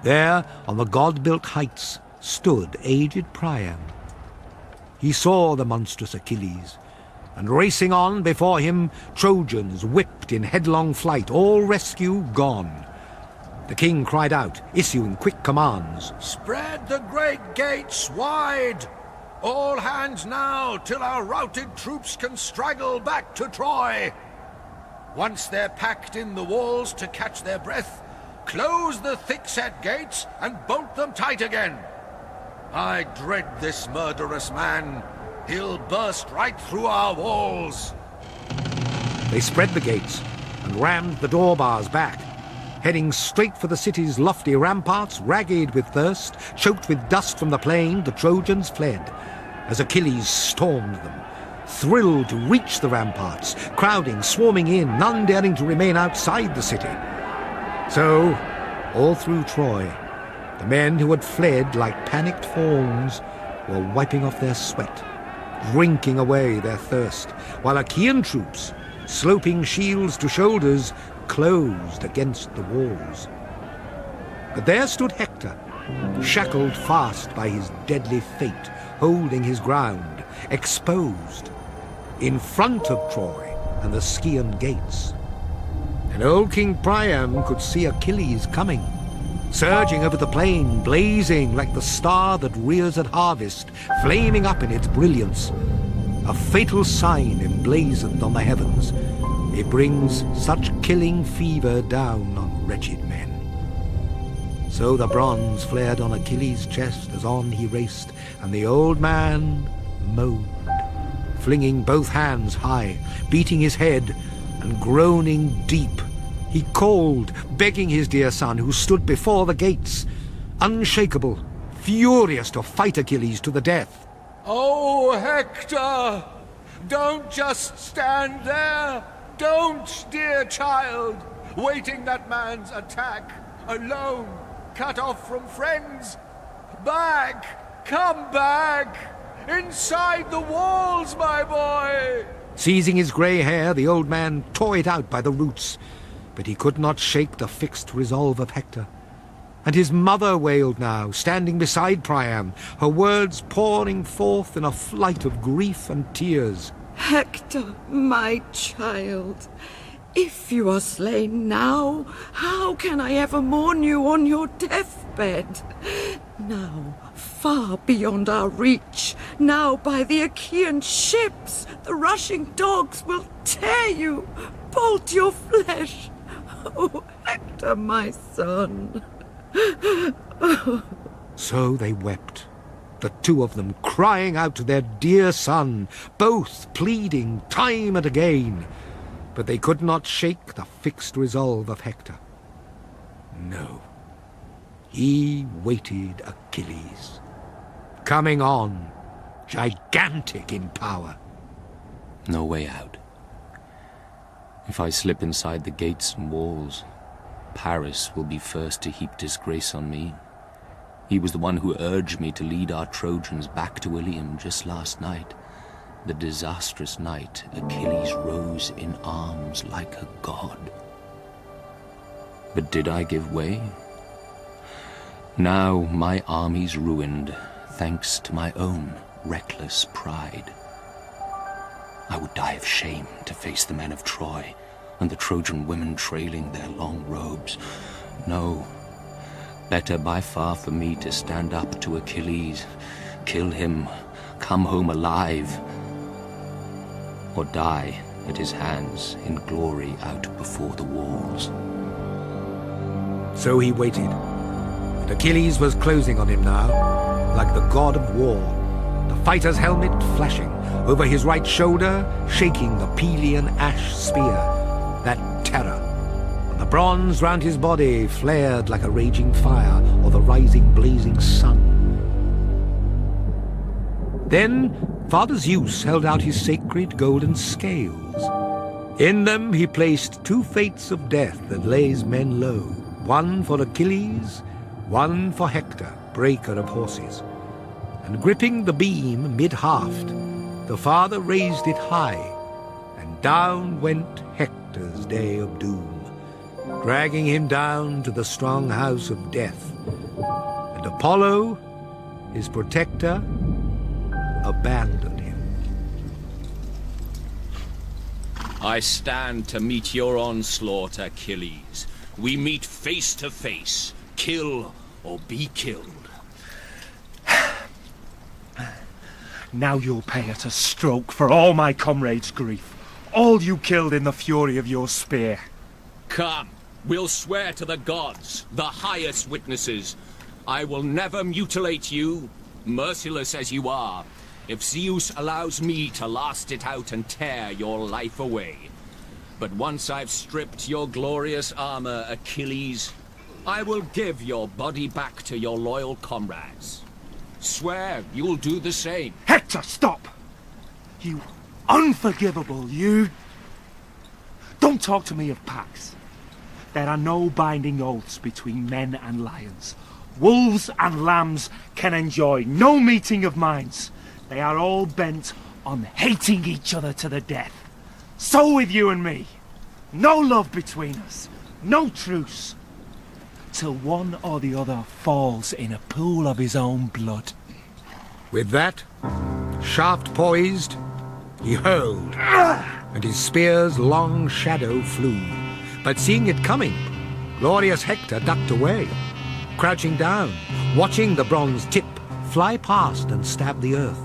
There, on the god-built heights, stood aged Priam. He saw the monstrous Achilles, and racing on before him, Trojans whipped in headlong flight, all rescue gone. The king cried out, issuing quick commands. "Spread the great gates wide! All hands now, till our routed troops can straggle back to Troy! Once they're packed in the walls to catch their breath, close the thick-set gates and bolt them tight again. I dread this murderous man. He'll burst right through our walls." They spread the gates and rammed the door bars back. Heading straight for the city's lofty ramparts, ragged with thirst, choked with dust from the plain, the Trojans fled, as Achilles stormed them, thrilled to reach the ramparts, crowding, swarming in, none daring to remain outside the city. So, all through Troy, the men who had fled like panicked fawns were wiping off their sweat, drinking away their thirst, while Achaean troops, sloping shields to shoulders, closed against the walls. But there stood Hector, shackled fast by his deadly fate, holding his ground, exposed, in front of Troy and the Scaean gates. And old King Priam could see Achilles coming, surging over the plain, blazing like the star that rears at harvest, flaming up in its brilliance. A fatal sign emblazoned on the heavens. It brings such killing fever down on wretched men. So the bronze flared on Achilles' chest as on he raced, and the old man moaned, flinging both hands high, beating his head and groaning deep. He called, begging his dear son, who stood before the gates, unshakable, furious to fight Achilles to the death. "Oh, Hector! Don't just stand there! Don't, dear child! Waiting that man's attack, alone, cut off from friends! Back! Come back! Inside the walls, my boy!" Seizing his grey hair, the old man tore it out by the roots, but he could not shake the fixed resolve of Hector. And his mother wailed now, standing beside Priam, her words pouring forth in a flight of grief and tears. "Hector, my child, if you are slain now, how can I ever mourn you on your deathbed? Now, far beyond our reach, now by the Achaean ships, the rushing dogs will tear you, bolt your flesh. Oh, Hector, my son." So they wept, the two of them crying out to their dear son, both pleading time and again. But they could not shake the fixed resolve of Hector. No, he waited Achilles, coming on, gigantic in power. No way out. If I slip inside the gates and walls, Paris will be first to heap disgrace on me. He was the one who urged me to lead our Trojans back to Ilium just last night. The disastrous night Achilles rose in arms like a god. But did I give way? Now my army's ruined, thanks to my own reckless pride. I would die of shame to face the men of Troy, and the Trojan women trailing their long robes. No, better by far for me to stand up to Achilles, kill him, come home alive, or die at his hands in glory out before the walls. So he waited, and Achilles was closing on him now, like the god of war, the fighter's helmet flashing, over his right shoulder shaking the Pelian ash spear, that terror. And the bronze round his body flared like a raging fire or the rising blazing sun. Then Father Zeus held out his sacred golden scales. In them he placed two fates of death that lays men low, one for Achilles, one for Hector, breaker of horses. And gripping the beam mid-haft, the father raised it high, and down went Hector's day of doom, dragging him down to the strong house of death. And Apollo, his protector, abandoned him. I stand to meet your onslaught, Achilles. We meet face to face. Kill or be killed. Now you'll pay at a stroke for all my comrades' grief. All you killed in the fury of your spear. Come, we'll swear to the gods, the highest witnesses. I will never mutilate you, merciless as you are, if Zeus allows me to last it out and tear your life away. But once I've stripped your glorious armor, Achilles, I will give your body back to your loyal comrades. Swear you'll do the same. Hector, stop! You unforgivable, you... Don't talk to me of pacts. There are no binding oaths between men and lions. Wolves and lambs can enjoy no meeting of minds. They are all bent on hating each other to the death. So with you and me. No love between us. No truce. Till one or the other falls in a pool of his own blood. With that, shaft poised, he hurled, and his spear's long shadow flew. But seeing it coming, glorious Hector ducked away, crouching down, watching the bronze tip fly past and stab the earth.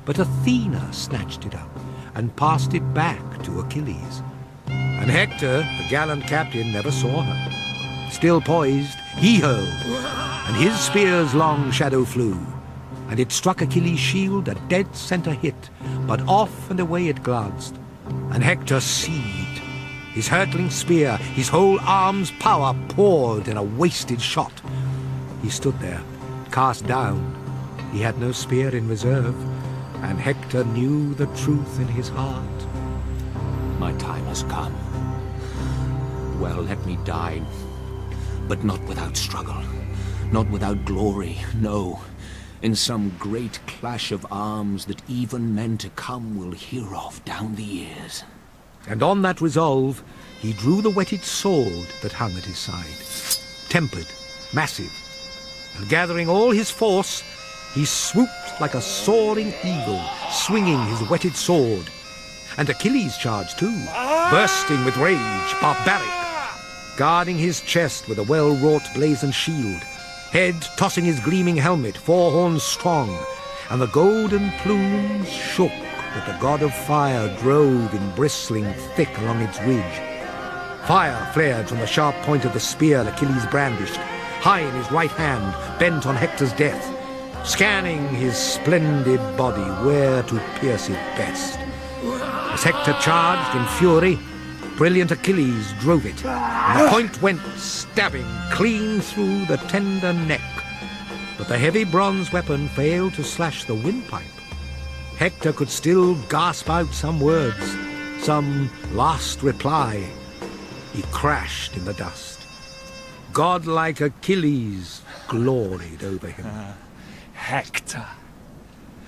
But Athena snatched it up and passed it back to Achilles. And Hector, the gallant captain, never saw her. Still poised, he hurled, and his spear's long shadow flew, and it struck Achilles' shield a dead center hit, but off and away it glanced, and Hector seethed. His hurtling spear, his whole arm's power poured in a wasted shot. He stood there, cast down. He had no spear in reserve, and Hector knew the truth in his heart. My time has come. Well, let me die, but not without struggle, not without glory, no. In some great clash of arms that even men to come will hear of down the years. And on that resolve, he drew the whetted sword that hung at his side, tempered, massive, and gathering all his force, he swooped like a soaring eagle, swinging his whetted sword. And Achilles charged too, bursting with rage, barbaric, guarding his chest with a well-wrought blazoned shield, head tossing his gleaming helmet, 4 horns strong, and the golden plumes shook that the god of fire drove in bristling thick along its ridge. Fire flared from the sharp point of the spear Achilles brandished, high in his right hand, bent on Hector's death, scanning his splendid body where to pierce it best. As Hector charged in fury, brilliant Achilles drove it, and the point went stabbing clean through the tender neck. But the heavy bronze weapon failed to slash the windpipe. Hector could still gasp out some words, some last reply. He crashed in the dust. Godlike Achilles gloried over him. Hector.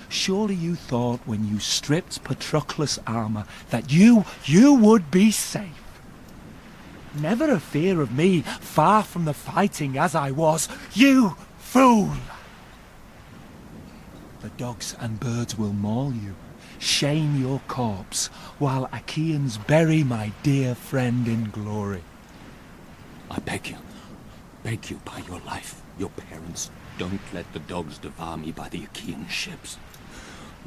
Surely you thought when you stripped Patroclus' armor that you would be safe. Never a fear of me, far from the fighting as I was. You fool! The dogs and birds will maul you, shame your corpse, while Achaeans bury my dear friend in glory. I beg you by your life, your parents, don't let the dogs devour me by the Achaean ships.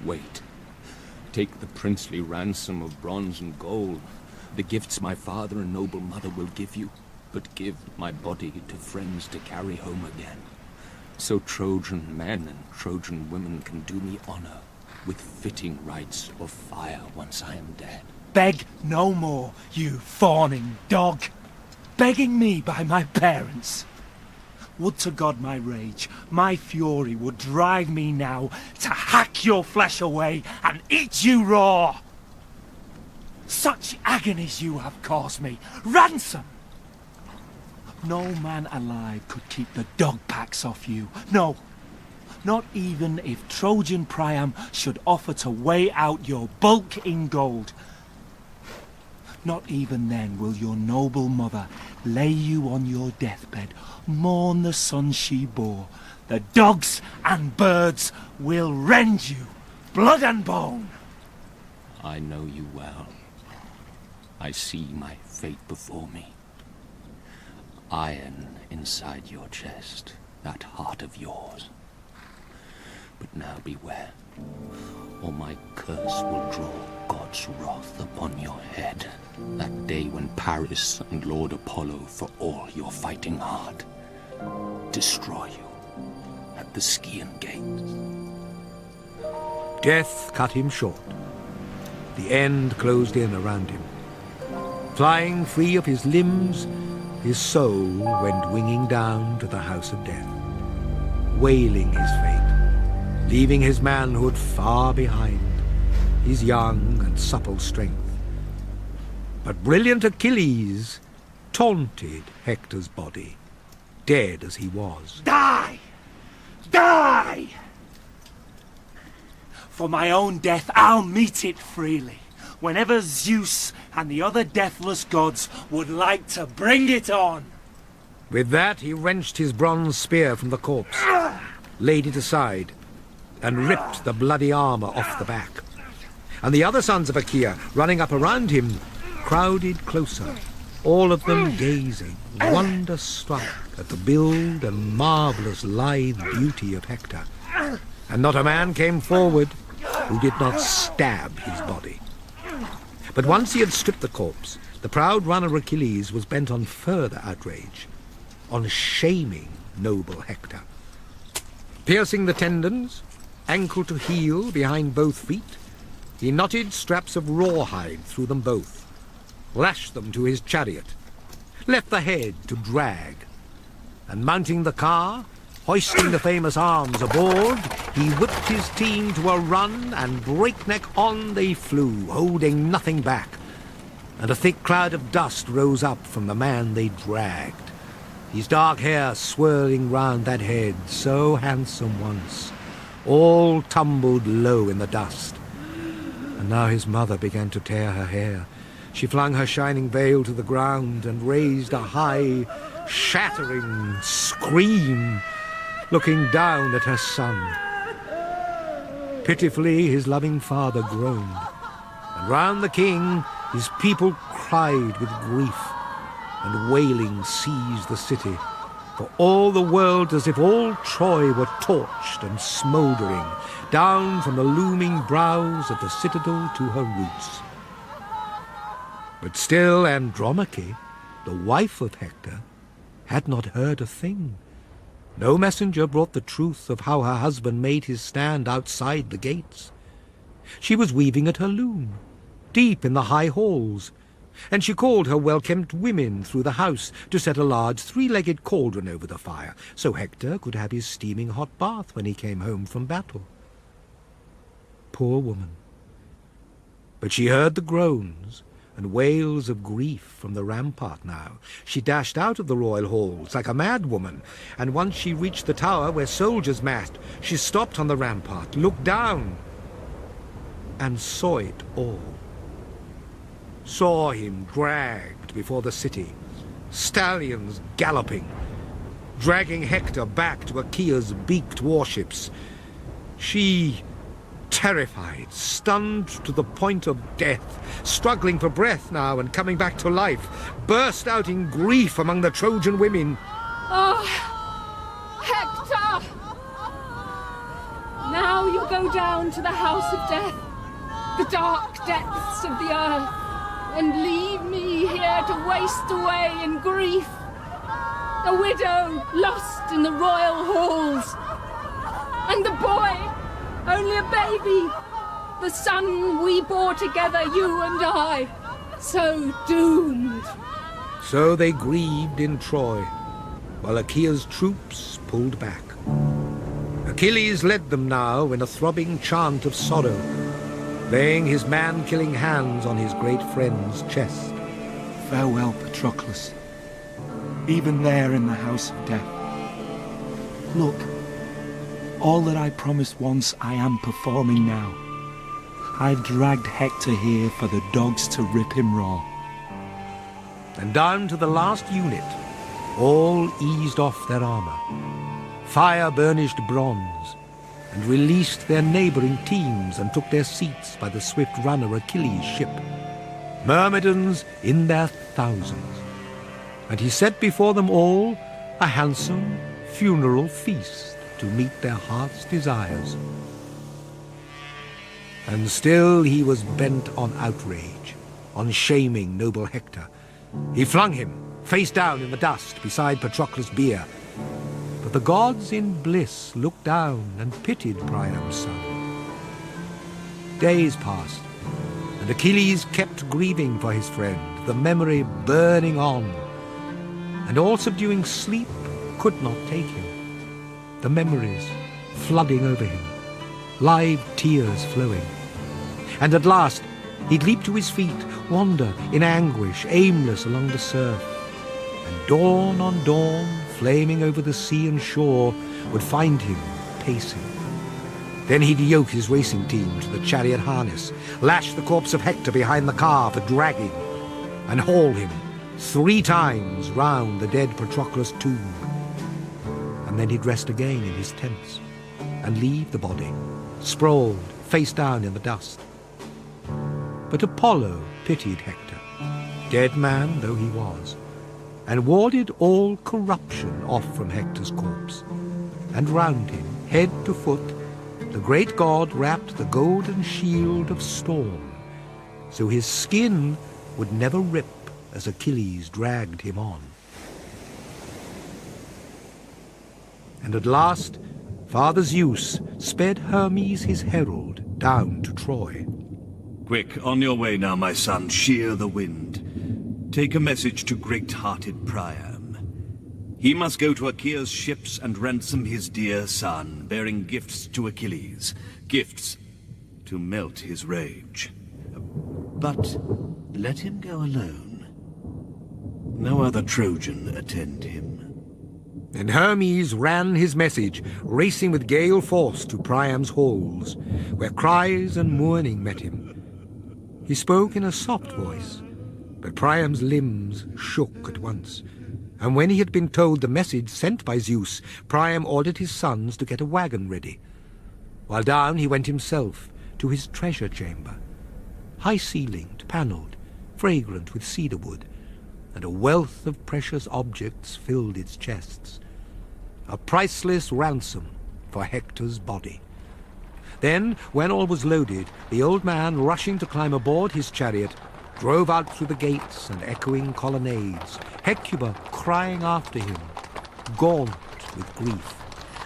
Wait. Take the princely ransom of bronze and gold, the gifts my father and noble mother will give you, but give my body to friends to carry home again. So Trojan men and Trojan women can do me honor with fitting rites of fire once I am dead. Beg no more, you fawning dog. Begging me by my parents. Would to God my rage, my fury would drive me now to hack your flesh away and eat you raw. Such agonies you have caused me. Ransom! No man alive could keep the dog packs off you. No, not even if Trojan Priam should offer to weigh out your bulk in gold. Not even then will your noble mother lay you on your deathbed, mourn the son she bore. The dogs and birds will rend you, blood and bone. I know you well. I see my fate before me. Iron inside your chest, that heart of yours. But now beware, or my curse will draw God's wrath upon your head. That day when Paris and Lord Apollo, for all your fighting hard, destroy you at the Scaean gates. Death cut him short. The end closed in around him. Flying free of his limbs, his soul went winging down to the house of death, wailing his fate, leaving his manhood far behind, his young and supple strength. But brilliant Achilles taunted Hector's body, dead as he was. Die! Die! For my own death, I'll meet it freely, whenever Zeus and the other deathless gods would like to bring it on. With that, he wrenched his bronze spear from the corpse, laid it aside, and ripped the bloody armor off the back. And the other sons of Achaea, running up around him, crowded closer, all of them gazing, wonder-struck at the build and marvellous lithe beauty of Hector. And not a man came forward who did not stab his body. But once he had stripped the corpse, the proud runner Achilles was bent on further outrage, on shaming noble Hector. Piercing the tendons, ankle to heel behind both feet, he knotted straps of rawhide through them both, lashed them to his chariot, left the head to drag, and mounting the car, hoisting the famous arms aboard, he whipped his team to a run, and breakneck on they flew, holding nothing back. And a thick cloud of dust rose up from the man they dragged, his dark hair swirling round that head, so handsome once, all tumbled low in the dust. And now his mother began to tear her hair. She flung her shining veil to the ground and raised a high, shattering scream, looking down at her son. Pitifully his loving father groaned, and round the king his people cried with grief, and wailing seized the city, for all the world as if all Troy were torched and smouldering, down from the looming brows of the citadel to her roots. But still Andromache, the wife of Hector, had not heard a thing. No messenger brought the truth of how her husband made his stand outside the gates. She was weaving at her loom, deep in the high halls, and she called her well-kempt women through the house to set a large three-legged cauldron over the fire, so Hector could have his steaming hot bath when he came home from battle. Poor woman! But she heard the groans and wails of grief from the rampart now. She dashed out of the royal halls like a mad woman, and once she reached the tower where soldiers massed, she stopped on the rampart, looked down, and saw it all. Saw him dragged before the city, stallions galloping, dragging Hector back to Achaea's beaked warships. She, terrified, stunned to the point of death, struggling for breath now and coming back to life, burst out in grief among the Trojan women. Oh, Hector! Now you go down to the house of death, the dark depths of the earth, and leave me here to waste away in grief, a widow lost in the royal halls, and the boy, only a baby, the son we bore together, you and I, so doomed. So they grieved in Troy, while Achaea's troops pulled back. Achilles led them now in a throbbing chant of sorrow, laying his man-killing hands on his great friend's chest. Farewell, Patroclus. Even there in the house of death. Look, all that I promised once I am performing now. I've dragged Hector here for the dogs to rip him raw. and down to the last unit, all eased off their armor. Fire burnished bronze, and released their neighboring teams and took their seats by the swift runner Achilles' ship, Myrmidons in their thousands. And he set before them all a handsome funeral feast to meet their heart's desires. And still he was bent on outrage, on shaming noble Hector. He flung him, face down in the dust, beside Patroclus' bier. But the gods in bliss looked down and pitied Priam's son. Days passed, and Achilles kept grieving for his friend, the memory burning on. And all-subduing sleep could not take him, the memories flooding over him, live tears flowing. And at last he'd leap to his feet, wander in anguish, aimless along the surf. And dawn on dawn, flaming over the sea and shore, would find him pacing. Then he'd yoke his racing team to the chariot harness, lash the corpse of Hector behind the car for dragging, and haul him 3 times round the dead Patroclus' tomb. And then he'd rest again in his tents, and leave the body, sprawled, face down in the dust. But Apollo pitied Hector, dead man though he was, and warded all corruption off from Hector's corpse. And round him, head to foot, the great god wrapped the golden shield of storm, so his skin would never rip as Achilles dragged him on. And at last, Father Zeus sped Hermes his herald down to Troy. Quick, on your way now, my son, shear the wind. Take a message to great-hearted Priam. He must go to Achaea's ships and ransom his dear son, bearing gifts to Achilles, gifts to melt his rage. But let him go alone. No other Trojan attend him. And Hermes ran his message, racing with gale force to Priam's halls, where cries and mourning met him. He spoke in a soft voice, but Priam's limbs shook at once. And when he had been told the message sent by Zeus, Priam ordered his sons to get a wagon ready. While down he went himself to his treasure chamber, high-ceilinged, panelled, fragrant with cedar wood, and a wealth of precious objects filled its chests. A priceless ransom for Hector's body. Then, when all was loaded, the old man, rushing to climb aboard his chariot, drove out through the gates and echoing colonnades, Hecuba crying after him, gaunt with grief.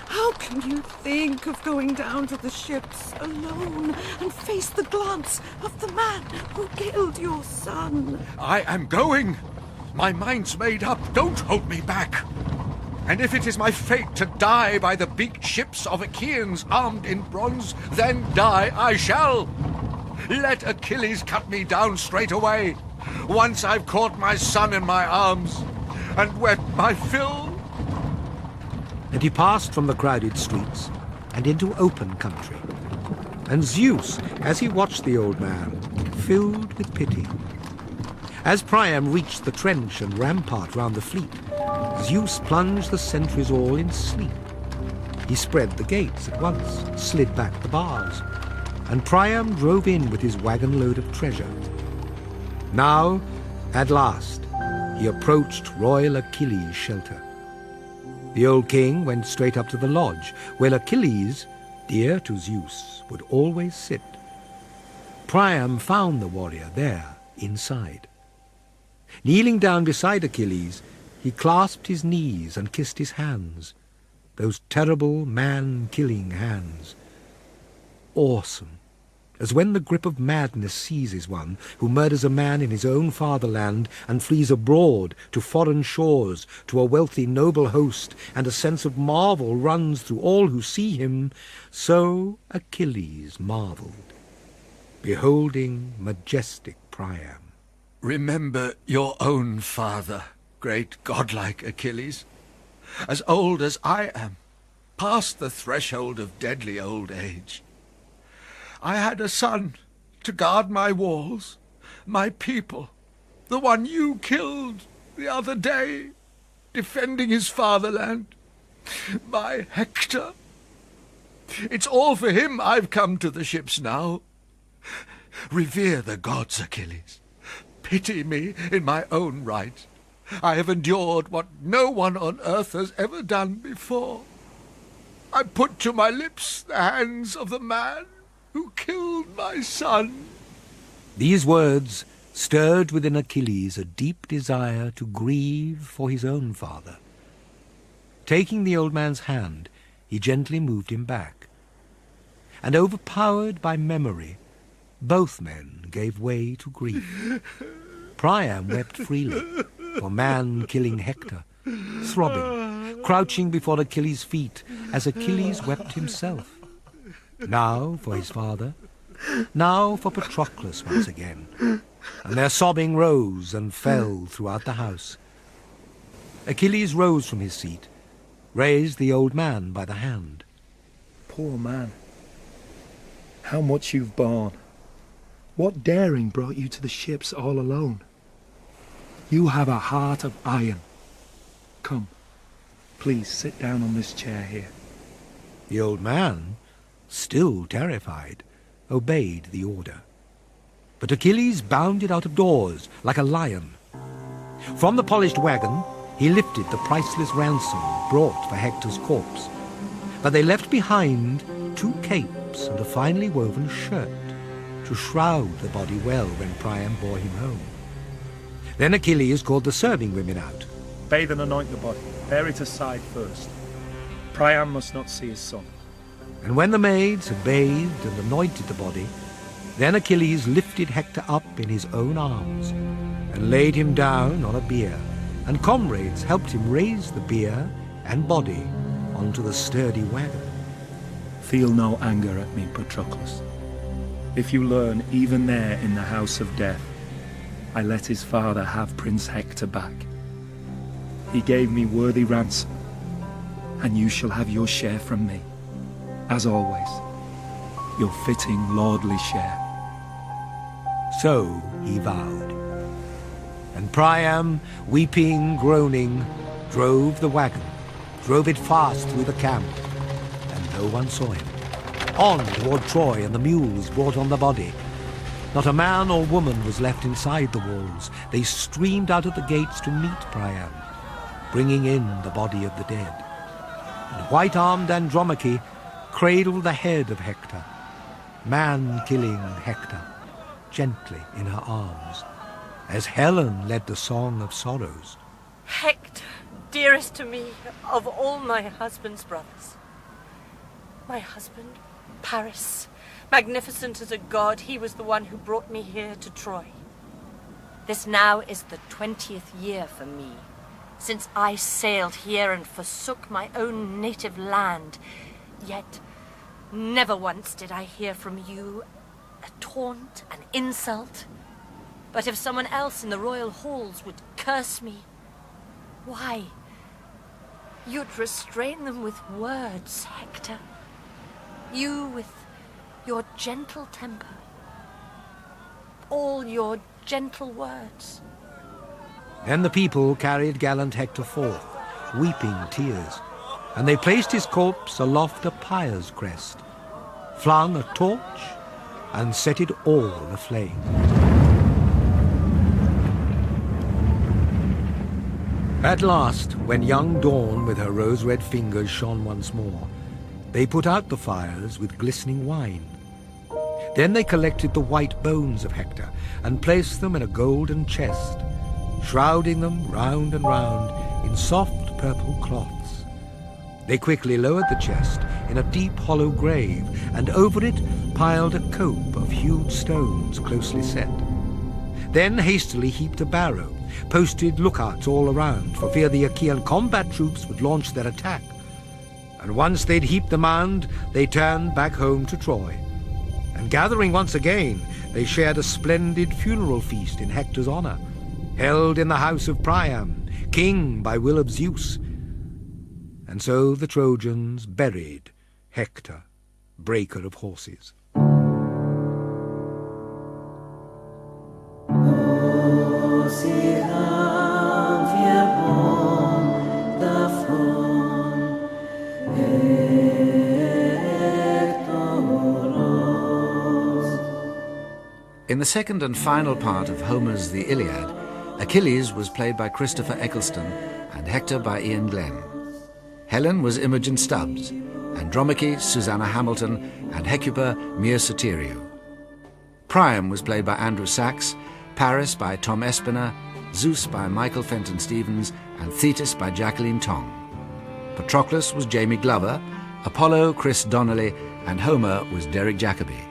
How can you think of going down to the ships alone and face the glance of the man who killed your son? I am going. My mind's made up. Don't hold me back. And if it is my fate to die by the big ships of Achaeans armed in bronze, then die I shall. Let Achilles cut me down straight away, once I've caught my son in my arms and wept my fill. And he passed from the crowded streets and into open country. And Zeus, as he watched the old man, filled with pity. As Priam reached the trench and rampart round the fleet, Zeus plunged the sentries all in sleep. He spread the gates at once, slid back the bars, and Priam drove in with his wagon-load of treasure. Now, at last, he approached royal Achilles' shelter. The old king went straight up to the lodge, where Achilles, dear to Zeus, would always sit. Priam found the warrior there, inside. Kneeling down beside Achilles, he clasped his knees and kissed his hands, those terrible man-killing hands. Awesome, as when the grip of madness seizes one who murders a man in his own fatherland and flees abroad to foreign shores, to a wealthy noble host, and a sense of marvel runs through all who see him, so Achilles marvelled, beholding majestic Priam. Remember your own father, great godlike Achilles. As old as I am, past the threshold of deadly old age. I had a son to guard my walls, my people, The one you killed the other day, defending his fatherland. My Hector. It's all for him I've come to the ships now. Revere the gods, Achilles. Pity me in my own right. I have endured what no one on earth has ever done before. I put to my lips the hands of the man who killed my son. These words stirred within Achilles a deep desire to grieve for his own father. Taking the old man's hand, he gently moved him back. And overpowered by memory, both men gave way to grief. Priam wept freely for man-killing Hector, throbbing, crouching before Achilles' feet as Achilles wept himself. Now for his father, now for Patroclus once again. And their sobbing rose and fell throughout the house. Achilles rose from his seat, raised the old man by the hand. Poor man. How much you've borne. What daring brought you to the ships all alone? You have a heart of iron. Come, please sit down on this chair here. The old man, still terrified, obeyed the order. But Achilles bounded out of doors like a lion. From the polished wagon, he lifted the priceless ransom brought for Hector's corpse. But they left behind 2 capes and a finely woven shirt to shroud the body well when Priam bore him home. Then Achilles called the serving women out. Bathe and anoint the body. Bear it aside first. Priam must not see his son. And when the maids had bathed and anointed the body, then Achilles lifted Hector up in his own arms and laid him down on a bier, and comrades helped him raise the bier and body onto the sturdy wagon. Feel no anger at me, Patroclus. If you learn, even there in the house of death, I let his father have Prince Hector back. He gave me worthy ransom, and you shall have your share from me, as always, your fitting lordly share. So he vowed. And Priam, weeping, groaning, drove the wagon, drove it fast through the camp, and no one saw him. On toward Troy, and the mules brought on the body. Not a man or woman was left inside the walls. They streamed out of the gates to meet Priam, bringing in the body of the dead. And white-armed Andromache cradled the head of Hector, man-killing Hector, gently in her arms, as Helen led the song of sorrows. Hector, dearest to me of all my husband's brothers. My husband, Paris, magnificent as a god, he was the one who brought me here to Troy. This now is the 20th year for me, since I sailed here and forsook my own native land. Yet never once did I hear from you a taunt, an insult. But if someone else in the royal halls would curse me, why, you'd restrain them with words, Hector. You with your gentle temper, all your gentle words. Then the people carried gallant Hector forth, weeping tears, and they placed his corpse aloft a pyre's crest, flung a torch, and set it all aflame. At last, when young Dawn with her rose-red fingers shone once more, they put out the fires with glistening wine. Then they collected the white bones of Hector and placed them in a golden chest, shrouding them round and round in soft purple cloths. They quickly lowered the chest in a deep hollow grave, and over it piled a cope of hewed stones closely set. Then hastily heaped a barrow, posted lookouts all around for fear the Achaean combat troops would launch their attack. And once they'd heaped the mound, they turned back home to Troy. And gathering once again, they shared a splendid funeral feast in Hector's honor, held in the house of Priam, king by will of Zeus. And so the Trojans buried Hector, breaker of horses. Oh, In the second and final part of Homer's The Iliad, Achilles was played by Christopher Eccleston and Hector by Ian Glenn. Helen was Imogen Stubbs, Andromache Susanna Hamilton, and Hecuba Mia Soteriou. Priam was played by Andrew Sachs, Paris by Tom Espiner, Zeus by Michael Fenton Stevens, and Thetis by Jacqueline Tong. Patroclus was Jamie Glover, Apollo Chris Donnelly, and Homer was Derek Jacobi.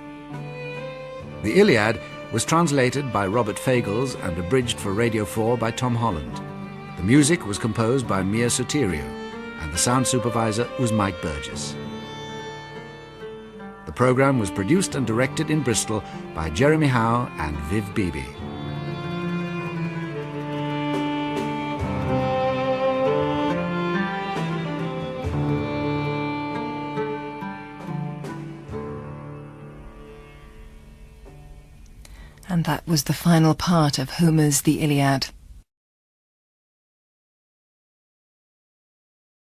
The Iliad was translated by Robert Fagles and abridged for Radio 4 by Tom Holland. The music was composed by Mia Soteriou, and the sound supervisor was Mike Burgess. The programme was produced and directed in Bristol by Jeremy Howe and Viv Beebe. And that was the final part of Homer's The Iliad.